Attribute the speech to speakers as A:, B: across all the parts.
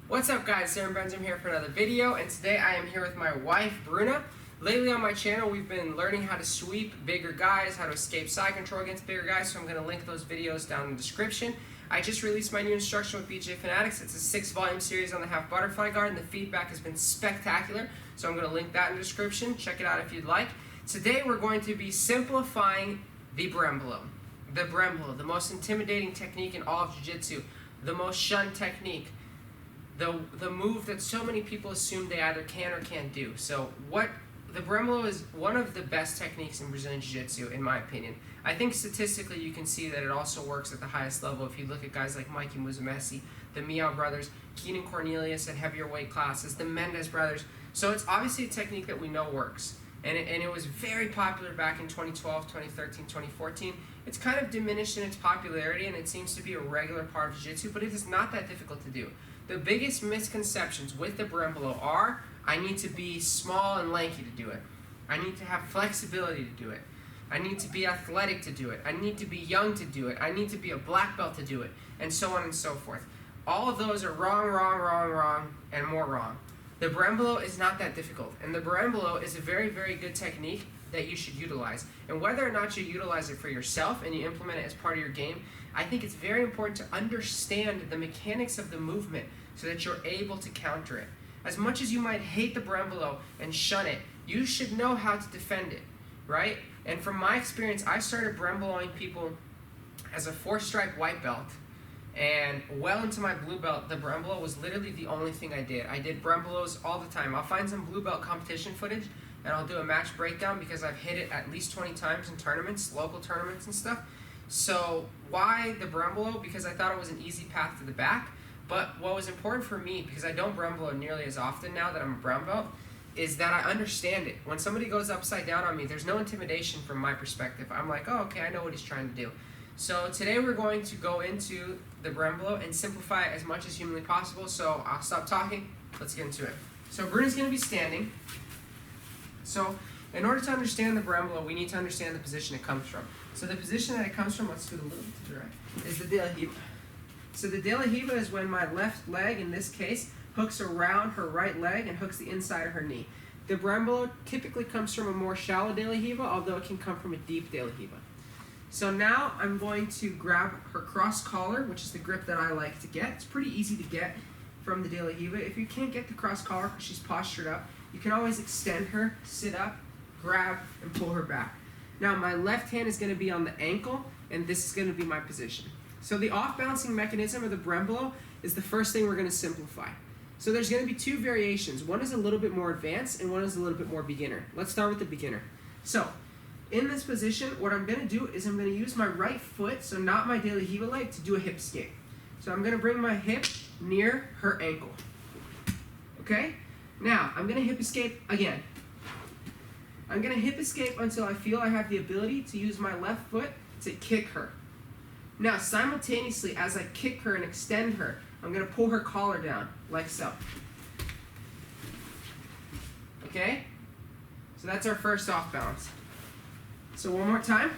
A: What's up guys, Berimbolo here for another video, and today I am here with my wife Bruna. Lately on my channel we've been learning how to sweep bigger guys, how to escape side control against bigger guys, so I'm going to link those videos down in the description. I just released my new instruction with BJ Fanatics. It's a 6-volume series on the half butterfly guard, and the feedback has been spectacular, so I'm going to link that in the description. Check it out if you'd like. Today we're going to be simplifying the Berimbolo. The Berimbolo, the most intimidating technique in all of Jiu-Jitsu, the most shunned technique. The move that so many people assume they either can or can't do. So the Berimbolo is one of the best techniques in Brazilian Jiu-Jitsu, in my opinion. I think statistically you can see that it also works at the highest level if you look at guys like Mikey Musumeci, the Miao brothers, Keenan Cornelius at heavier weight classes, the Mendes brothers. So it's obviously a technique that we know works. And it was very popular back in 2012, 2013, 2014. It's kind of diminished in its popularity, and it seems to be a regular part of Jiu-Jitsu, but it is not that difficult to do. The biggest misconceptions with the Berimbolo are, I need to be small and lanky to do it. I need to have flexibility to do it. I need to be athletic to do it. I need to be young to do it. I need to be a black belt to do it, and so on and so forth. All of those are wrong, and more wrong. The Berimbolo is not that difficult, and the Berimbolo is a very, very good technique that you should utilize. And whether or not you utilize it for yourself and you implement it as part of your game, I think it's very important to understand the mechanics of the movement so that you're able to counter it. As much as you might hate the Berimbolo and shun it, you should know how to defend it, right? And from my experience, I started Berimboloing people as a 4-stripe white belt, and well into my blue belt, the Berimbolo was literally the only thing I did. I did Berimbolos all the time. I'll find some blue belt competition footage, and I'll do a match breakdown because I've hit it at least 20 times in tournaments, local tournaments and stuff. So why the Berimbolo? Because I thought it was an easy path to the back. But what was important for me, because I don't Berimbolo nearly as often now that I'm a brown belt, is that I understand it. When somebody goes upside down on me, there's no intimidation from my perspective. I'm like, oh, okay, I know what he's trying to do. So today we're going to go into the Berimbolo and simplify it as much as humanly possible. So I'll stop talking. Let's get into it. So Bruno's going to be standing. So in order to understand the Berimbolo, we need to understand the position it comes from. So the position that it comes from, let's do it a little bit to the right, is the de la hiva. So the de la hiva is when my left leg, in this case, hooks around her right leg and hooks the inside of her knee. The Berimbolo typically comes from a more shallow de la hiva, although it can come from a deep de la hiva. So now I'm going to grab her cross collar, which is the grip that I like to get. It's pretty easy to get from the de la hiva. If you can't get the cross collar because she's postured up, you can always extend her, sit up, grab, and pull her back. Now my left hand is going to be on the ankle, and this is going to be my position. So the off-balancing mechanism of the Berimbolo is the first thing we're going to simplify. So there's going to be two variations. One is a little bit more advanced, and one is a little bit more beginner. Let's start with the beginner. So in this position, what I'm going to do is I'm going to use my right foot, so not my de la hiva leg, to do a hip escape. So I'm going to bring my hip near her ankle. Okay? Now, I'm going to hip escape again. I'm going to hip escape until I feel I have the ability to use my left foot to kick her. Now, simultaneously, as I kick her and extend her, I'm going to pull her collar down, like so. Okay? So that's our first off balance. So one more time.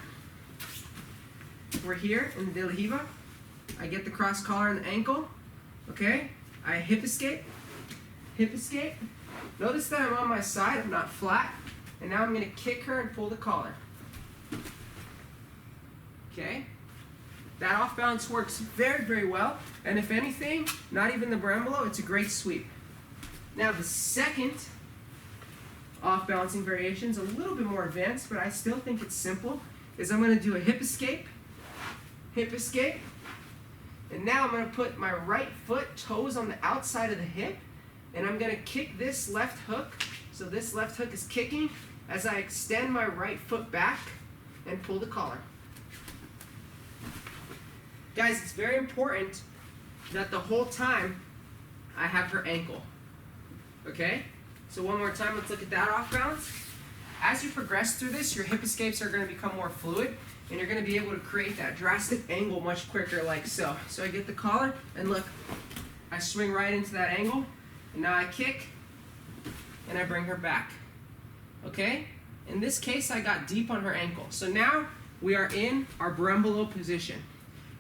A: We're here in the de la hiva. I get the cross collar and the ankle. Okay? I hip escape. Hip escape. Notice that I'm on my side, I'm not flat. And now I'm going to kick her and pull the collar. Okay? That off balance works very, very well. And if anything, not even the Berimbolo, it's a great sweep. Now the second off balancing variation is a little bit more advanced, but I still think it's simple, is I'm going to do a hip escape, and now I'm going to put my right foot, toes on the outside of the hip, and I'm going to kick this left hook. So this left hook is kicking as I extend my right foot back and pull the collar. Guys, it's very important that the whole time I have her ankle. Okay? So one more time, let's look at that off balance. As you progress through this, your hip escapes are going to become more fluid, and you're going to be able to create that drastic angle much quicker, like so. So I get the collar, and look, I swing right into that angle, and now I kick, and I bring her back. Okay? In this case, I got deep on her ankle. So now we are in our Berimbolo position.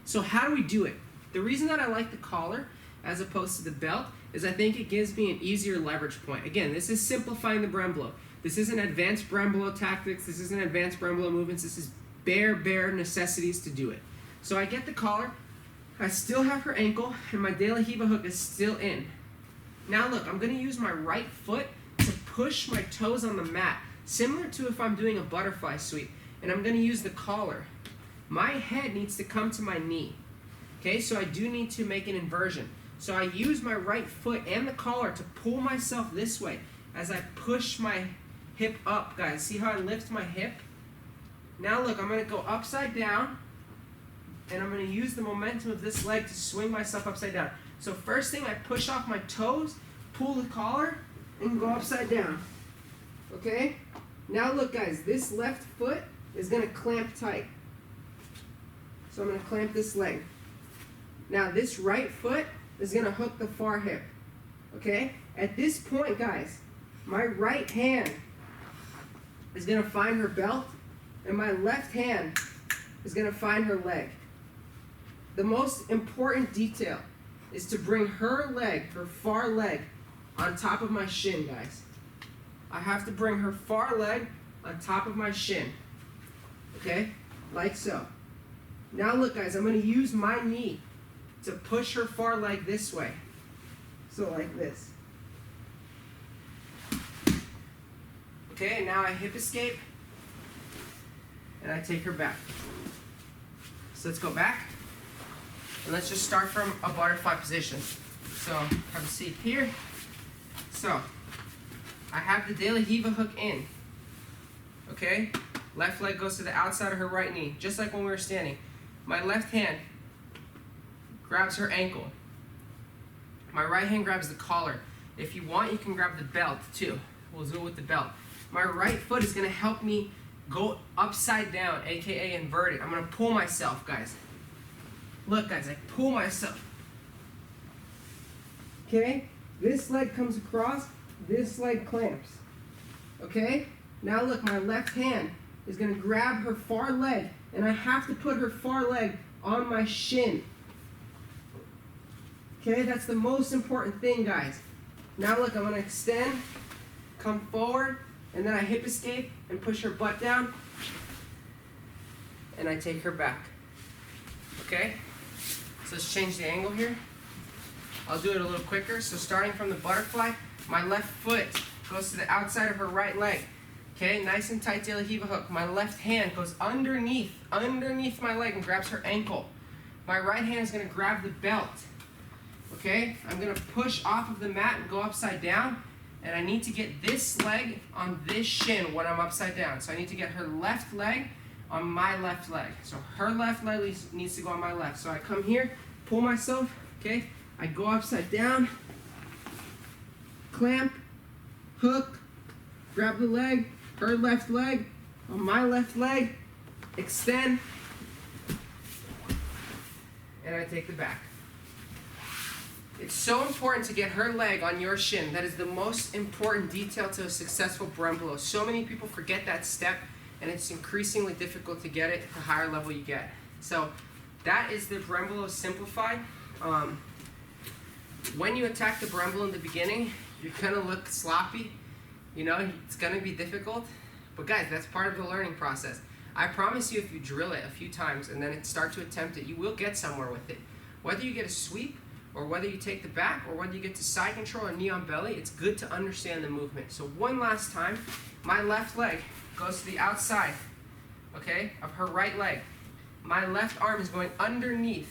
A: So how do we do it? The reason that I like the collar as opposed to the belt is I think it gives me an easier leverage point. Again, this is simplifying the Berimbolo. This isn't advanced Berimbolo tactics. This isn't advanced Berimbolo movements. This is bare necessities to do it. So I get the collar. I still have her ankle, and my De La Riva hook is still in. Now look, I'm going to use my right foot to push my toes on the mat, similar to if I'm doing a butterfly sweep. And I'm going to use the collar. My head needs to come to my knee. Okay, so I do need to make an inversion. So I use my right foot and the collar to pull myself this way as I push my hip up, guys. See how I lift my hip? Now look, I'm going to go upside down, and I'm going to use the momentum of this leg to swing myself upside down. So first thing, I push off my toes, pull the collar, and go upside down. Okay? Now look, guys, this left foot is going to clamp tight. So I'm going to clamp this leg. Now this right foot is going to hook the far hip. Okay? At this point, guys, my right hand is going to find her belt, and my left hand is going to find her leg. The most important detail is to bring her leg, her far leg, on top of my shin, guys. I have to bring her far leg on top of my shin. Okay? Like so. Now look, guys, I'm going to use my knee to push her far leg this way. So like this. Okay, now I hip escape, and I take her back. So let's go back, and let's just start from a butterfly position. So have a seat here. So I have the De La Riva hook in. Okay, left leg goes to the outside of her right knee, just like when we were standing. My left hand grabs her ankle. My right hand grabs the collar. If you want, you can grab the belt too. We'll do it with the belt. My right foot is going to help me go upside down, aka inverted. I'm going to pull myself, guys. Look, guys, I pull myself. Okay? This leg comes across, this leg clamps. Okay? Now look, my left hand is going to grab her far leg, and I have to put her far leg on my shin. Okay? That's the most important thing, guys. Now look, I'm going to extend, come forward, and then I hip escape and push her butt down, and I take her back. Okay? So let's change the angle here. I'll do it a little quicker. So starting from the butterfly, my left foot goes to the outside of her right leg. Okay, nice and tight De La Riva hook. My left hand goes underneath my leg and grabs her ankle. My right hand is going to grab the belt. Okay, I'm going to push off of the mat and go upside down. And I need to get this leg on this shin when I'm upside down. So I need to get her left leg on my left leg. So her left leg needs to go on my left. So I come here, pull myself, okay? I go upside down, clamp, hook, grab the leg, her left leg on my left leg, extend, and I take the back. It's so important to get her leg on your shin. That is the most important detail to a successful Berimbolo. So many people forget that step, and it's increasingly difficult to get it the higher level you get. So that is the Berimbolo simplified. When you attack the Berimbolo in the beginning, you're going to look sloppy. You know, it's going to be difficult. But guys, that's part of the learning process. I promise you, if you drill it a few times and then start to attempt it, you will get somewhere with it. Whether you get a sweep, or whether you take the back, or whether you get to side control or knee on belly, it's good to understand the movement. So one last time, my left leg goes to the outside, okay, of her right leg. My left arm is going underneath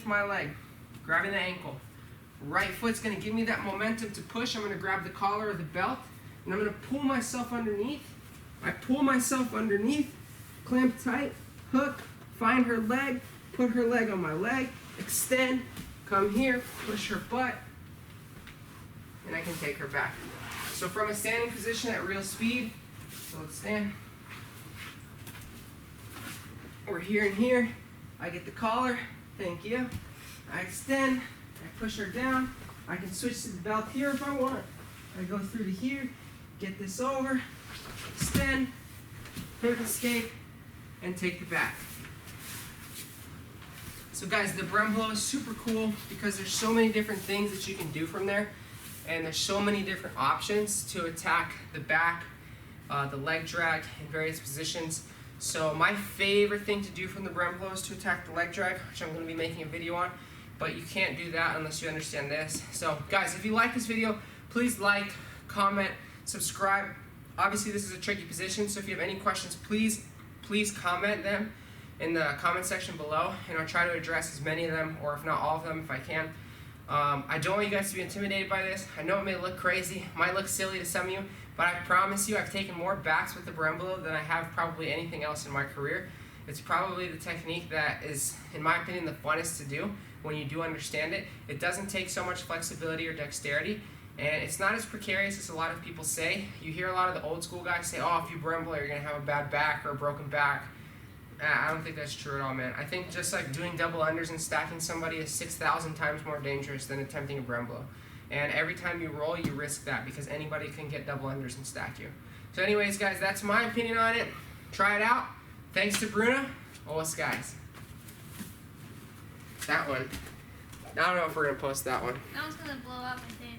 A: my leg, grabbing the ankle. Right foot's going to give me that momentum to push. I'm going to grab the collar or the belt, and I'm going to pull myself underneath. I pull myself underneath, clamp tight, hook, find her leg, put her leg on my leg, extend, come here, push her butt, and I can take her back. So from a standing position at real speed, so let's stand. We're here and here. I get the collar, thank you. I extend, I push her down. I can switch to the belt here if I want. I go through to here, get this over, extend, hip escape, and take the back. So guys, the Berimbolo is super cool because there's so many different things that you can do from there, and there's so many different options to attack the back, the leg drag in various positions. So my favorite thing to do from the Berimbolo is to attack the leg drag, which I'm going to be making a video on, but you can't do that unless you understand this. So guys, if you like this video, please like, comment, subscribe. Obviously this is a tricky position, so if you have any questions, please comment them in the comment section below, and I'll try to address as many of them, or if not all of them, if I can. I don't want you guys to be intimidated by this. I know it may look crazy, might look silly to some of you, but I promise you I've taken more backs with the Berimbolo than I have probably anything else in my career. It's probably the technique that is, in my opinion, the funnest to do when you do understand it. It doesn't take so much flexibility or dexterity, and it's not as precarious as a lot of people say. You hear a lot of the old school guys say, oh, if you Berimbolo, you're going to have a bad back or a broken back. I don't think that's true at all, man. I think just like doing double unders and stacking somebody is 6,000 times more dangerous than attempting a Berimbolo. And every time you roll, you risk that because anybody can get double unders and stack you. So anyways, guys, that's my opinion on it. Try it out. Thanks to Bruna. Os guys. That one. I don't know if we're going to post that one.
B: That one's going to blow up, I think.